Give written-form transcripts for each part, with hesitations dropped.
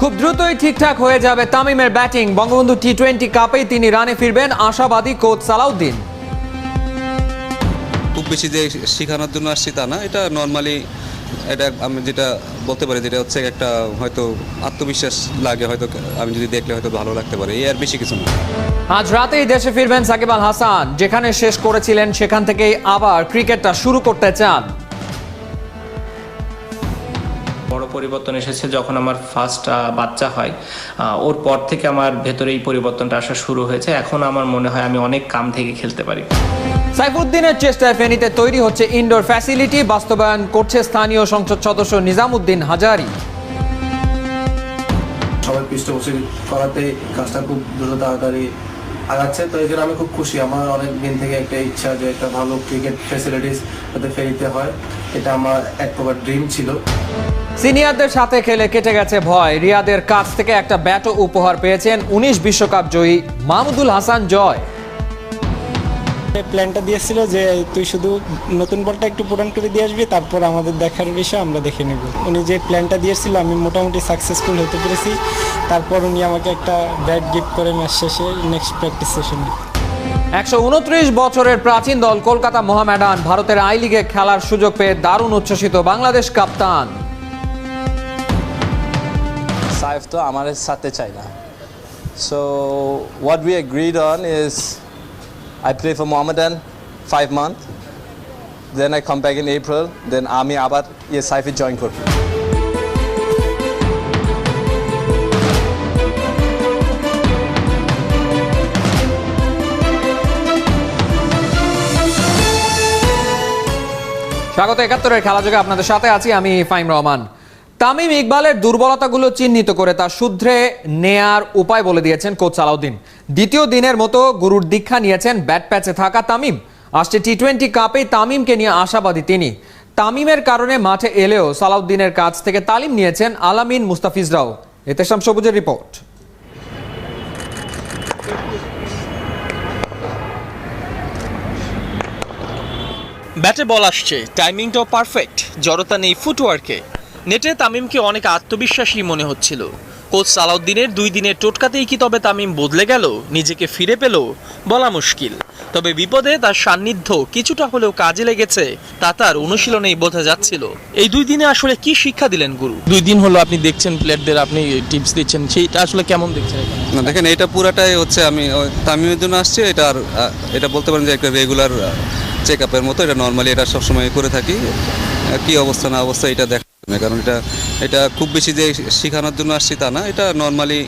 খুব দ্রুতই ঠিকঠাক হয়ে যাবে তামিমের ব্যাটিং। বঙ্গবন্ধু টি-20 কাপেই তিনি রানে ফিরবেন, আশাবাদী কোচ সালাউদ্দিন। খুব বেশি যে শেখানোর জন্য আসছি তা না, এটা নর্মালি এটা আমি যেটা বলতে পারি যেটা হচ্ছে একটা হয়তো আত্মবিশ্বাস লাগে, হয়তো আমি যদি দেখলে হয়তো ভালো লাগতে পারে, এই আর বেশি কিছু না। আজ রাতেই দেশে ফিরবেন সাকিব আল হাসান, যেখানে শেষ করেছিলেন সেখান থেকেই আবার ক্রিকেটটা শুরু করতে চান। বড় পরিবর্তন এসেছে যখন আমার ফার্স্ট বাচ্চা হয়, ওর পর থেকে আমার ভেতরে এই পরিবর্তনটা আসা শুরু হয়েছে। এখন আমার মনে হয় আমি অনেক কাম থেকে খেলতে পারি। সাইফুদ্দিনের চেষ্টায় ফেনীতে তৈরি হচ্ছে ইনডোর ফ্যাসিলিটি, বাস্তবায়ন করছে স্থানীয় সংসদ সদস্য নিজামুদ্দিন হাজারি। সবাই পৃষ্ঠপোষক করাতে কাজটা খুব দ্রুত তাড়াতাড়ি আগাচ্ছে, তো এই জন্য আমি খুব খুশি। আমার অনেক দিন থেকে একটা ইচ্ছা যে একটা ভালো ক্রিকেট ফ্যাসিলিটিস যাতে ফেনীতে হয়, এটা আমার এক প্রকার ড্রিম ছিল। সিনিয়রদের সাথে খেলে কেটে গেছে ভয়, রিয়াদের কাছ থেকে একটা ব্যাটও উপহার পেয়েছেন 19 বিশ্বকাপ জয়ী মাহমুদুল হাসান জয়। প্ল্যানটা দিয়েছিল যে তুই শুধু নতুন বলটা একটু পূরণ করে দিয়ে আসবি, তারপর আমাদের দেখার বিষয় আমরা দেখে নেব। উনি যে প্ল্যানটা দিয়েছিল আমি মোটামুটি সাকসেসফুল হতে পেরেছি। তারপর উনি আমাকে একটা ব্যাট গিফট করে ম্যাচ শেষে নেক্সট প্র্যাকটিস সেশনে। 129 বছরের প্রাচীন দল কলকাতা মোহামেডান ভারতের আই লিগে খেলার সুযোগ পেয়ে দারুণ উচ্ছ্বসিত বাংলাদেশ কাপ্তান। সাইফ তো আমাদের সাথে চাই না, so what we agreed on is I play for Mohammedan 5 months, then I come back in April, then আমি আবার সাইফে জয়েন করব। স্বাগত 71-এর খেলাযোগে আপনাদের সাথে আছি আমি ফাইম রহমান। তামিম ইকবালের দুর্বলতাগুলো চিহ্নিত করে তা শুধরে নেয়ার উপায় বলে দিয়েছেন কোচ সালাউদ্দিন। দ্বিতীয় দিনের মতো গুরুর দীক্ষা নিয়েছেন ব্যাট প্যাচে থাকা তামিম। আসছে টি-20 কাপে তামিমকে নিয়ে আশাবাদী তিনি। তামিমের কারণে মাঠে এলেও সালাউদ্দিনের কাছ থেকে তালিম নিয়েছেন আলামিন মুস্তাফিজরাও। এতেশাম সবুজের রিপোর্ট। ব্যাটে বল আসছে, টাইমিংটাও পারফেক্ট, জড়তা নেই ফুটওয়ার্কে। নেটে তামিমকে অনেক আত্মবিশ্বাসী মনে হচ্ছিল। কোচ সালাউদ্দিনের 2 দিনের টোটকাতেই কি তবে তামিম বদলে গেল, নিজেকে ফিরে পেল বলা মুশকিল। তবে বিপদে তার সান্নিধ্য কিছুটা হলেও কাজে লেগেছে, তা তার অনুশীলনেই বোঝা যাচ্ছিল। এই 2 দিনে আসলে কি শিক্ষা দিলেন গুরু? 2 দিন হলো আপনি দেখছেন প্লেয়ারদের, আপনি টিপস দিচ্ছেন, সেইটা আসলে কেমন দেখছেন? না দেখেন, এটা পুরাটাই হচ্ছে আমি তামিমের জন্য আসছি। এটা বলতে পারেন যে একটা রেগুলার চেক আপের মতো, এটা নর্মালি এটা সবসময় করে থাকি। কি অবস্থা না অবস্থা এটা দেখা, কারণ এটা খুব বেশি যে শেখানোর জন্য আসছি তা না, এটা নর্মালি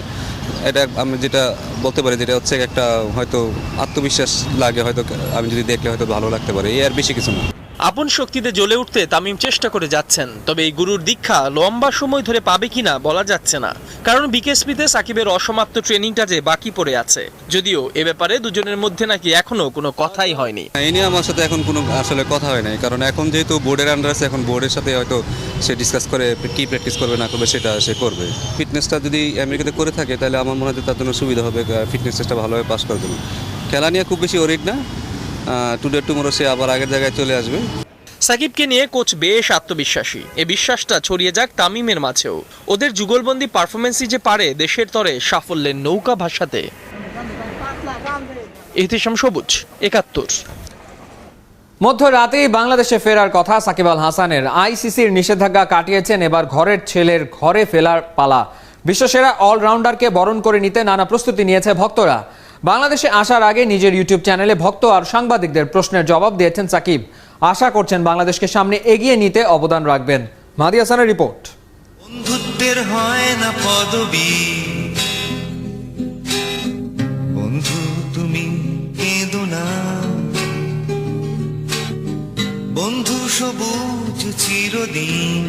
এটা আমি যেটা বলতে পারি যেটা হচ্ছে একটা হয়তো আত্মবিশ্বাস লাগে, হয়তো আমি যদি দেখলে হয়তো ভালো লাগতে পারে, এই আর বেশি কিছু না। আপন শক্তিতে জ্বলে উঠতে তামিম চেষ্টা করে যাচ্ছেন, তবে এই গুরুর দীক্ষা লম্বা সময় ধরে পাবে কিনা বলা যাচ্ছে না। কারণ বিকেএসপিতে সাকিবের অসমাপ্ত ট্রেনিংটা যে বাকি পড়ে আছে, যদিও এ ব্যাপারে দুজনের মধ্যে নাকি এখনো কোনো কথাই হয়নি। এই নিয়ে আমার সাথে এখন কোনো আসলে কথা হয় নাই, কারণ এখন যেহেতু বোর্ডের আন্ডার আছে, এখন বোর্ডের সাথে হয়তো সে ডিসকাস করে কি প্র্যাকটিস করবে না করবে সেটা সে করবে। ফিটনেসটা যদি আমেরিকাতে করে থাকে তাহলে আমার মনে হয় তার জন্য সুবিধা হবে, ফিটনেস টেস্টটা ভালোভাবে পাস করার জন্য। খেলা নিয়ে খুব বেশি ওরিড না, টুডে টুমোরো সে আবার আগের জায়গায় চলে আসবে। সাকিবকে নিয়ে কোচ বেশ আত্মবিশ্বাসী, এ বিশ্বাসটা ছড়িয়ে যাক তামিমের মাঝেও। ওদের যুগলবন্দি পারফরমেন্সই যে পারে দেশের তরে সাফল্যের নৌকা ভাসাতে। এতেশাম সবুজ, 71। মধ্যরাতেই বাংলাদেশে ফেরার কথা সাকিব আল হাসানের। আইসিসির নিষেধাজ্ঞা কাটিয়েছেন, এবার ঘরের ছেলের ঘরে ফেরার পালা। বিশ্বসেরা অলরাউন্ডারকে বরণ করে নিতে নানা প্রস্তুতি নিয়েছে ভক্তরা। বাংলাদেশে আসার আগে নিজের ইউটিউব চ্যানেলে ভক্ত আর সাংবাদিকদের প্রশ্নের জবাব দিয়েছেন সাকিব। আশা করছেন বাংলাদেশকে সামনে এগিয়ে নিতে অবদান রাখবেন। মাহদি হাসানের রিপোর্ট। বন্ধুত্বের হয় না পদবি, বন্ধু তুমি কেঁদো না, বন্ধু সবুজ চিরদিন,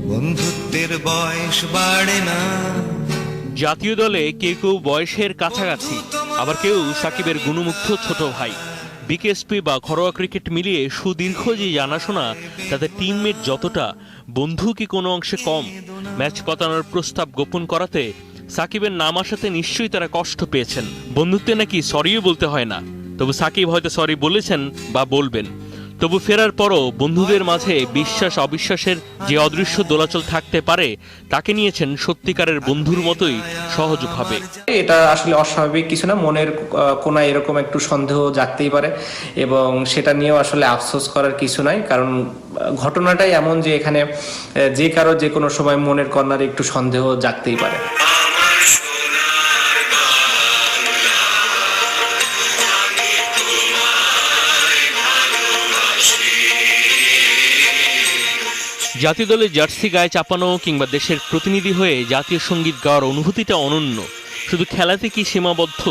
বন্ধুত্বের বয়স বাড়ে না। জাতীয় দলে কেউ বয়সের কাছাকাছি, আবার কেউ সাকিবের গুণমুগ্ধ ছোট ভাই। বিকেএসপি বা ঘরোয়া ক্রিকেট মিলিয়ে সুদীর্ঘ যে জানাশোনা, তাদের টিমমেট যতটা, বন্ধু কি কোনো অংশে কম? ম্যাচ পাতানোর প্রস্তাব গোপন করাতে সাকিবের নাম আসাতে নিশ্চয়ই তারা কষ্ট পেয়েছেন। বন্ধুত্বে নাকি সরিও বলতে হয় না, তবু সাকিব হয়তো সরি বলেছেন বা বলবেন। তবু ফেরার পরও বন্ধুদের মাঝে বিশ্বাস অবিশ্বাসের যে অদৃশ্য দোলাচল থাকতে পারে তাকে নিয়েছেন সত্যিকারের বন্ধুর মতোই সহজভাবে। এটা আসলে অস্বাভাবিক কিছু না, মনের কোনায় এরকম একটু সন্দেহ জাগতেই পারে এবং সেটা নিয়েও আসলে আফসোস করার কিছু নাই, কারণ ঘটনাটাই এমন যে এখানে যে কারো যে কোনো সময় মনের কর্নারে একটু সন্দেহ জাগতেই পারে। জাতীয় দলের জার্সি গায়ে চাপানো কিংবা দেশের প্রতিনিধি হয়ে জাতীয় সঙ্গীত গাওয়ার অনুভূতিটা অনন্য। শুধু খেলাতে কি সীমাবদ্ধ?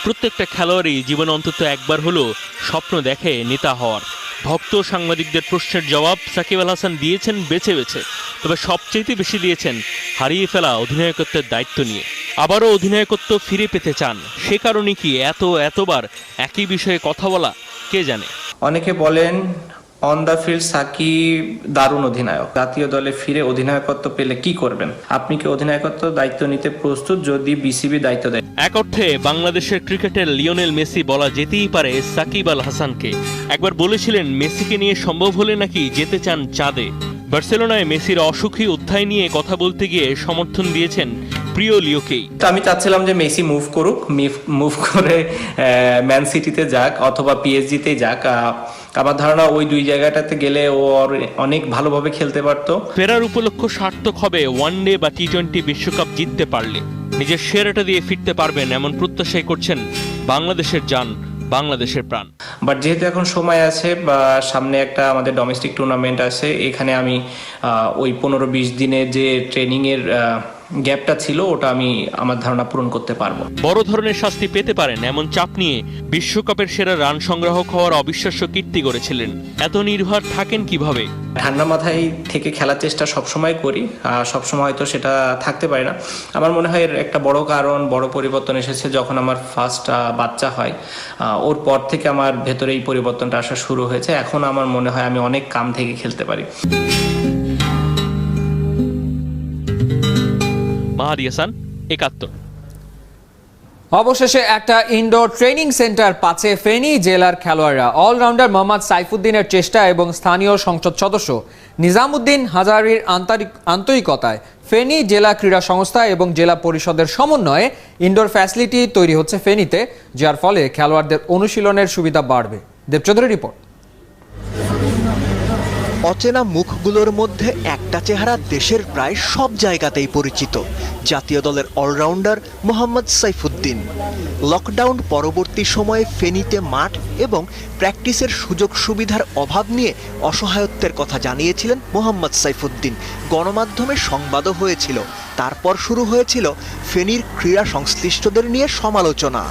প্রত্যেকটা খেলোয়াড়ই জীবনে অন্তত একবার হলেও স্বপ্ন দেখে নেতা হওয়ার। ভক্ত সাংবাদিকদের প্রশ্নের জবাব সাকিব আল হাসান দিয়েছেন বেছে বেছে, তবে সবচেয়ে বেশি দিয়েছেন হারিয়ে ফেলা অধিনায়কত্বের দায়িত্ব নিয়ে। আবারও অধিনায়কত্ব ফিরে পেতে চান, সে কারণে কি এতবার একই বিষয়ে কথা বলা, কে জানে। অনেকে বলেন অন দ্য ফিল্ড সাকিব দারুণ অধিনায়ক, জাতীয় দলে ফিরে অধিনায়কত্ব পেলে কি করবেন? আপনি কি অধিনায়কত্ব দায়িত্ব নিতে প্রস্তুত যদি বিসিবি দায়িত্ব দেয়? এক অর্থে বাংলাদেশের ক্রিকেটের লিওনেল মেসি বলা যেতেই পারে সাকিব আল হাসানকে। একবার বলেছিলেন মেসিকে নিয়ে সম্ভব হলে নাকি যেতে চান চাঁদে। বার্সেলোনায় মেসির অসুখী অধ্যায় নিয়ে কথা বলতে গিয়ে সমর্থন দিয়েছেন প্রিয় লিওকেই। আমি চাচ্ছিলাম যে মেসি মুভ করে ম্যান সিটিতে যাক অথবা পিএসজিতে যাক। আমার ধারণা ওই দুই জায়গাটাতে গেলে ও অনেক ভালোভাবে খেলতে পারতো। ফেরার উপলক্ষ সার্থক হবে ওয়ানডে বা টি-20 বিশ্বকাপ জিততে পারলে। নিজের সেরাটা দিয়ে ফিরতে পারবেন এমন প্রত্যাশাই করছেন বাংলাদেশের জান, বাংলাদেশের প্রাণ। বাট যেহেতু এখন সময় আছে বা সামনে একটা আমাদের ডোমেস্টিক টুর্নামেন্ট আছে, এখানে আমি ওই 15-20 দিনের যে ট্রেনিং এর গ্যাপটা ছিল ওটা আমি আমার ধারণা পূরণ করতে পারবো। বড় ধরনের শাস্তি পেতে পারেন এমন চাপ নিয়ে বিশ্বকাপের সেরা রান সংগ্রাহক হওয়ার অবিশ্বাস্য কীর্তি করেছিলেন। এত নির্ভর থাকেন কিভাবে? ঠান্ডা মাথায় থেকে খেলার চেষ্টা সবসময় করি, সবসময় হয়তো সেটা থাকতে পারে না। আমার মনে হয় এর একটা বড় কারণ, বড় পরিবর্তন এসেছে যখন আমার ফার্স্ট বাচ্চা হয়। ওর পর থেকে আমার ভেতরে এই পরিবর্তনটা আসা শুরু হয়েছে। এখন আমার মনে হয় আমি অনেক কাম থেকে খেলতে পারি। মাহাদি হাসান, 71। অবশেষে একটা ইনডোর ট্রেনিং সেন্টার পাচ্ছে ফেনী জেলার খেলোয়াড়রা। অলরাউন্ডার মোহাম্মদ সাইফুদ্দিনের চেষ্টা এবং স্থানীয় সংসদ সদস্য নিজামুদ্দিন হাজারীর আন্তরিকতায় ফেনী জেলা ক্রীড়া সংস্থা এবং জেলা পরিষদের সমন্বয়ে ইনডোর ফ্যাসিলিটি তৈরি হচ্ছে ফেনীতে, যার ফলে খেলোয়াড়দের অনুশীলনের সুবিধা বাড়বে। দেবচৌধুরী রিপোর্ট। অচেনা মুখগুলোর মধ্যে একটা চেহারা দেশের প্রায় সব জায়গাতেই পরিচিত, জাতীয় দলের অলরাউন্ডার মোহাম্মদ সাইফুদ্দিন। লকডাউন পরবর্তী সময়ে ফেনীতে মাঠ এবং প্র্যাকটিসের সুযোগ সুবিধার অভাব নিয়ে অসহায়ত্বের কথা জানিয়েছিলেন মোহাম্মদ সাইফুদ্দিন। গণমাধ্যমে সংবাদও হয়েছিল। তারপর শুরু হয়েছিল ফেনীর ক্রীড়া সংশ্লিষ্টদের নিয়ে সমালোচনা।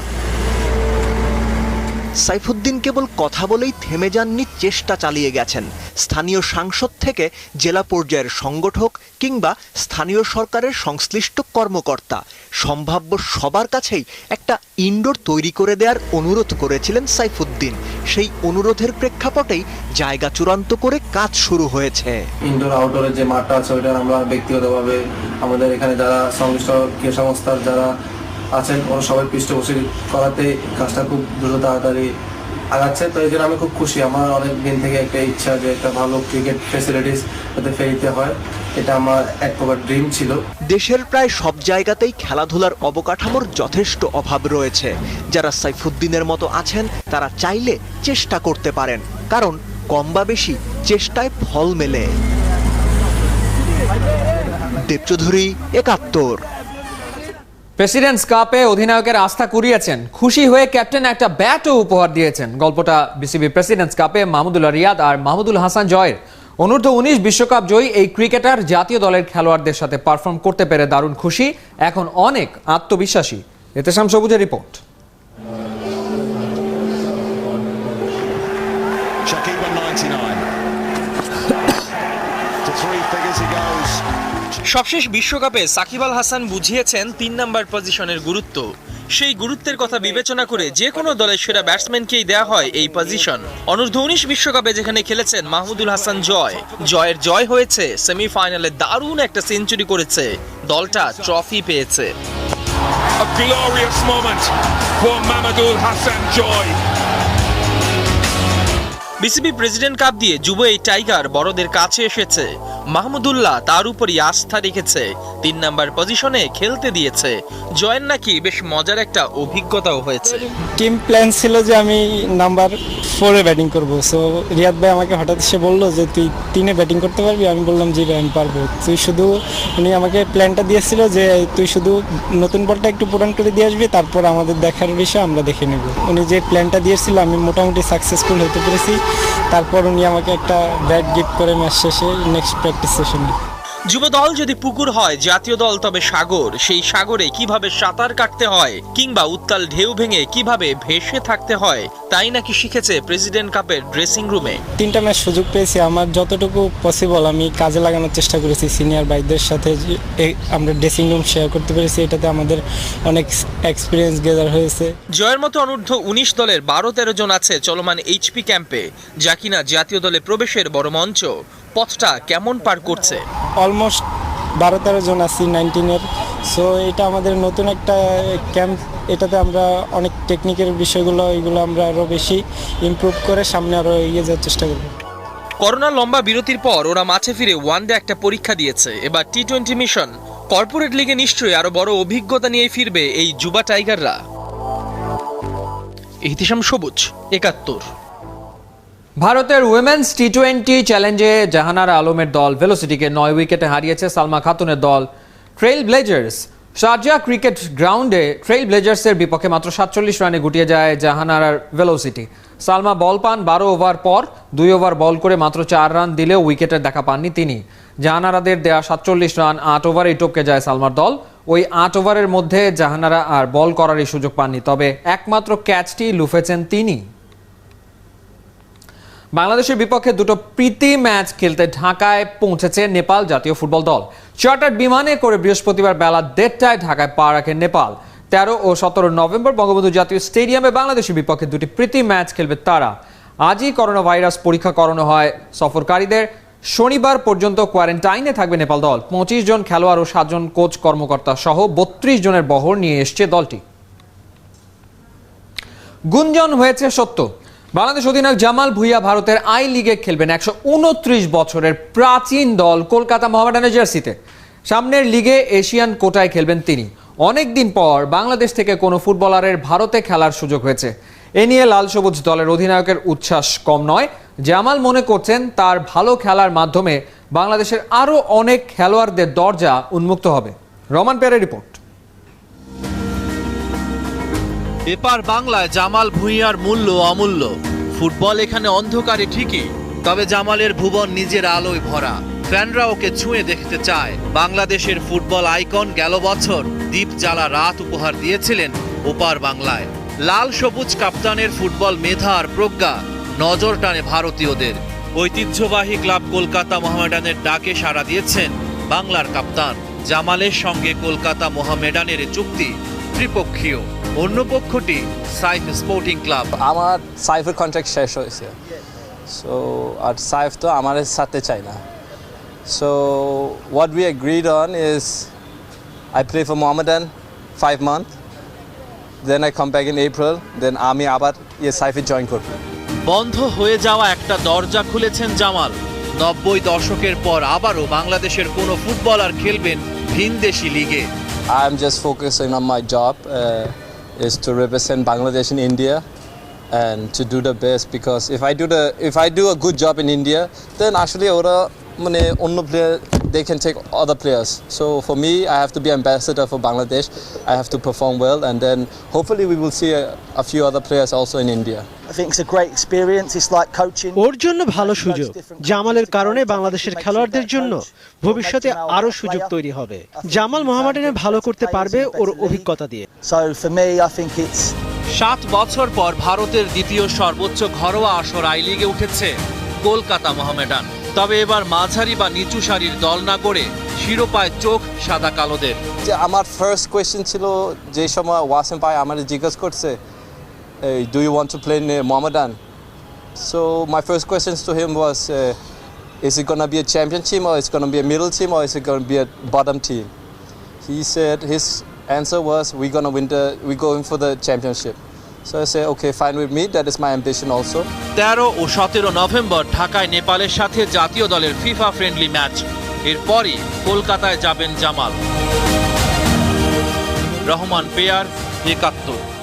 সাইফুদ্দিন কেবল কথা বলেই থেমে যাননি, চেষ্টা চালিয়ে গেছেন। স্থানীয় সাংসদ থেকে জেলা পর্যায়ের সংগঠক কিংবা স্থানীয় সরকারের সংশ্লিষ্ট কর্মকর্তা সম্ভাব্য সবার কাছেই একটা ইনডোর তৈরি করে দেওয়ার অনুরোধ করেছিলেন সাইফুদ্দিন। সেই অনুরোধের প্রেক্ষাপটেই জায়গা চূড়ান্ত করে কাজ শুরু হয়েছে। ইনডোর আউটডোরের যে মাঠটা আছে ওইটা আমরা ব্যক্তিগতভাবে আমাদের এখানে যারা সংশ্লিষ্ট ক্রীড়া সংস্থার যারা আছেন ওরা সবাই পৃষ্ঠপোষক করাতে কাজটা খুব দ্রুত তাড়াতাড়ি আগাচ্ছে। তো এই জন্য আমি খুব খুশি। আমার অনেক দিন থেকে একটা ইচ্ছা যে একটা ভালো ক্রিকেট ফ্যাসিলিটিস যাতে ফেরিতে হয়, এটা আমার এক প্রকার ড্রিম ছিল। দেশের প্রায় সব জায়গাতেই খেলাধুলার অবকাঠামোর যথেষ্ট অভাব রয়েছে। যারা সাইফুদ্দিনের মতো আছেন তারা চাইলে চেষ্টা করতে পারেন, কারণ কম বা বেশি চেষ্টায় ফল মেলে। দেবচৌধুরী, 71। প্রেসিডেন্টস কাপে অধিনায়কের আস্থা কুড়িয়েছেন, খুশি হয়ে ক্যাপ্টেন একটা ব্যাটও উপহার দিয়েছেন। গল্পটা বিসিবি প্রেসিডেন্টস কাপে মাহমুদুল্লাহ রিয়াদ আর মাহমুদুল হাসান জয়ের। অনূর্ধ্ব-19 বিশ্বকাপ জয়ী এই ক্রিকেটার জাতীয় দলের খেলোয়াড়দের সাথে পারফর্ম করতে পেরে দারুণ খুশি, এখন অনেক আত্মবিশ্বাসী। এতেশাম সবুজের রিপোর্ট। সবশেষ বিশ্বকাপে সাকিব আল হাসান বুঝিয়েছেন 3 নম্বর পজিশনের গুরুত্ব। সেই গুরুত্বের কথা বিবেচনা করে যে কোনো দলের সেরা ব্যাটসম্যানকেই দেয়া হয় এই পজিশন। অনূর্ধ্ব-19 বিশ্বকাপে যেখানে খেলেছেন মাহমুদুল হাসান জয়ের জয় হয়েছে, সেমিফাইনালে দারুণ একটা সেঞ্চুরি করেছে, দলটা ট্রফি পেয়েছে। A glorious moment for Mamadou Hassan Joy. BCB president cup দিয়ে যুব এই টাইগার বড়দের কাছে এসেছে। মাহমুদুল্লাহ তার উপরই আস্থা রেখেছে, 3 নাম্বার পজিশনে খেলতে দিয়েছে। জয়ের নাকি বেশ মজার একটা অভিজ্ঞতাও হয়েছে। টিম প্ল্যান ছিল যে আমি নাম্বার 4-এ ব্যাটিং করব। সো রিয়াদ ভাই আমাকে হঠাৎ এসে বললো যে তুই 3-এ ব্যাটিং করতে পারবি। আমি বললাম জি ভাই আমি পারবো। উনি আমাকে প্ল্যানটা দিয়েছিল যে তুই শুধু নতুন বলটা একটু পূরণ করে দিয়ে আসবি, তারপর আমাদের দেখার বিষয় আমরা দেখে নেব। উনি যে প্ল্যানটা দিয়েছিল আমি মোটামুটি সাকসেসফুল হতে পেরেছি। তারপর উনি আমাকে একটা ব্যাট গিফট করে ম্যাচ শেষে নেক্সট প্র্যাকটিস সেশনে। যুব দল যদি পুকুর হয়, জাতীয় দল তবে সাগর। সেই সাগরে কিভাবে সাঁতার কাটতে হয় কিংবা উত্তাল ঢেউ ভেঙে কিভাবে ভেসে থাকতে হয় তাই নাকি শিখেছে প্রেসিডেন্ট কাপের ড্রেসিং রুমে। 3টা ম্যাচ সুযোগ পেয়েছি, আমার যতটুকু পসিবল আমি কাজে লাগানোর চেষ্টা করেছি। সিনিয়র ভাইদের সাথে আমরা ড্রেসিং রুম শেয়ার করতে পেরেছি, এটাতে আমাদের অনেক এক্সপিরিয়েন্স গেদার হয়েছে। জয়ের মতো অনূর্ধ্ব 19 দলের 12-13 জন আছে চলমান এইচপি ক্যাম্পে, যা কিনা জাতীয় দলে প্রবেশের বড় মঞ্চ। পথটা কেমন পার করছে? অলমোস্ট 12-13 জন আছি 19-এর। সো এটা আমাদের নতুন একটা ক্যাম্প, এটাতে আমরা অনেক টেকনিক্যাল বিষয়গুলো এগুলো আমরা আরও বেশি ইমপ্রুভ করে সামনে আরও এগিয়ে যাওয়ার চেষ্টা করব। করোনার লম্বা বিরতির পর ওরা মাঠে ফিরে ওয়ানডে একটা পরীক্ষা দিয়েছে। এবার টি-20 মিশন। কর্পোরেট লিগে নিশ্চয়ই আরো বড় অভিজ্ঞতা নিয়ে ফিরবে এই যুবা টাইগাররা। ইহতিশাম সবুজ, 71। ভারতের উইমেন্স টি20 চ্যালেঞ্জে জাহানারা আলমের দল ভেলোসিটিকে 9 উইকেটে হারিয়েছে সালমা খাতুনের দল ট্রেইল ব্লেজার্স। শারজাহ ক্রিকেট গ্রাউন্ডে ট্রেইল ব্লেজার্সের বিপক্ষে মাত্র 47 রানে গুটিয়ে যায় জাহানারার ভেলোসিটি। সালমা বল পান 12 ওভার পর 2 ওভার বল করে মাত্র 4 রান দিলেও উইকেটের দেখা পাননি তিনি। জাহানারাদের দেয়া 47 রান 8 ওভারেই টপকে যায় সালমার দল। ওই 8 ওভারের মধ্যে জাহানারা আর বল করারই সুযোগ পাননি, তবে একমাত্র ক্যাচটি লুফেছেন তিনি। বাংলাদেশের বিপক্ষে দুটো প্রীতি ম্যাচ খেলতে ঢাকায় পৌঁছেছে নেপাল জাতীয় ফুটবল দল। চার্টার্ড বিমানে করে বৃহস্পতিবার বেলা 1:30টায় ঢাকায় পা রাখে নেপাল। 13 ও 17 নভেম্বর বঙ্গবন্ধু জাতীয় স্টেডিয়ামে বাংলাদেশের বিপক্ষে দুটি প্রীতি ম্যাচ খেলবে তারা। আজই করোনা ভাইরাস পরীক্ষা করানো হয় সফরকারীদের। শনিবার পর্যন্ত কোয়ারেন্টাইনে থাকবে নেপাল দল। 25 জন খেলোয়াড় ও 7 জন কোচ কর্মকর্তা সহ 32 জনের বহর নিয়ে এসছে দলটি। গুঞ্জন হয়েছে সত্য, বাংলাদেশ অধিনায়ক জামাল ভুঁইয়া ভারতের আই লিগে খেলবেন 129 বছরের প্রাচীন দল কলকাতা মোহামেডানের জার্সিতে। সামনের লিগে এশিয়ান কোটায় খেলবেন তিনি। অনেকদিন পর বাংলাদেশ থেকে কোনো ফুটবলারের ভারতে খেলার সুযোগ হয়েছে। এ নিয়ে লাল সবুজ দলের অধিনায়কের উচ্ছ্বাস কম নয়। জামাল মনে করছেন তার ভালো খেলার মাধ্যমে বাংলাদেশের আরও অনেক খেলোয়াড়দের দরজা উন্মুক্ত হবে। রমান পেয়ারের রিপোর্ট। এপার বাংলায় জামাল ভুঁইয়ার মূল্য অমূল্য। ফুটবল এখানে অন্ধকারে ঠিকই, তবে জামালের ভুবন নিজের আলোয় ভরা। ফ্যানরা ওকে ছুঁয়ে দেখতে চায়। বাংলাদেশের ফুটবল আইকন গেল বছর দ্বীপ জ্বালা রাত উপহার দিয়েছিলেন ওপার বাংলায়। লাল সবুজ কাপ্তানের ফুটবল মেধা আর প্রজ্ঞা নজর টানে ভারতীয়দের। ঐতিহ্যবাহী ক্লাব কলকাতা মোহামেডানের ডাকে সাড়া দিয়েছেন বাংলার কাপ্তান। জামালের সঙ্গে কলকাতা মোহামেডানের চুক্তি ত্রিপক্ষীয়। অন্য পক্ষটি সাইফ স্পোর্টিং ক্লাব। আমার সাইফের কন্ট্রাক্ট শেষ হয়েছে, সো আর সাইফ তো আমার সাথে চাই না। So what we agreed on is I play for Mohammedan 5 months, then I come back in April, then আমি আবার সাইফে জয়েন করব। বন্ধ হয়ে যাওয়া একটা দরজা খুলেছেন জামাল। 90 দশকের পর আবারও বাংলাদেশের কোনো ফুটবলার খেলবেন ভিনদেশি লিগে। I am just focusing on my job, is to represent Bangladesh in India and to do the best, because if I do a good job in India, then actually ওরা মানে অন্য player they can take other players. So for me, I have to be ambassador for Bangladesh. I have to perform well, and then hopefully we will see a few other players also in India. I think it's a great experience. It's like coaching. ওর জন্য ভালো সুযোগ। জামালের কারণে বাংলাদেশের খেলোয়াড়দের জন্য ভবিষ্যতে আরো সুযোগ তৈরি হবে। জামাল মোহামেডানে ভালো করতে পারবে ওর অভিজ্ঞতা দিয়ে। So for me, I think it's 7 বছর পর ভারতের দ্বিতীয় সর্বোচ্চ ঘরোয়া আসর আই লিগে উঠেছে কলকাতা মোহামেডান। তবে এবার মাঝারি বা নিচু সারির দল না করে শিরোপায় চোখ সাদা কালোদের। যে আমার ফার্স্ট কোয়েশ্চেন ছিল যে সময় ওয়াসিম ভাই আমার জিজ্ঞেস করছে, do you want to play in Mohammedan? So my first questions to him was, is it going to be a champion team, or is it going to be a middle team, or is it going to be a bottom team? He said his answer was, we're going to we're going for the championship. So I say, okay, fine with me. That is my ambition also. 13 ও 17 নভেম্বর ঢাকায় নেপালের সাথে জাতীয় দলের FIFA friendly match. এরপরই কলকাতায় যাবেন জামাল। রহমান পেয়ার, 71।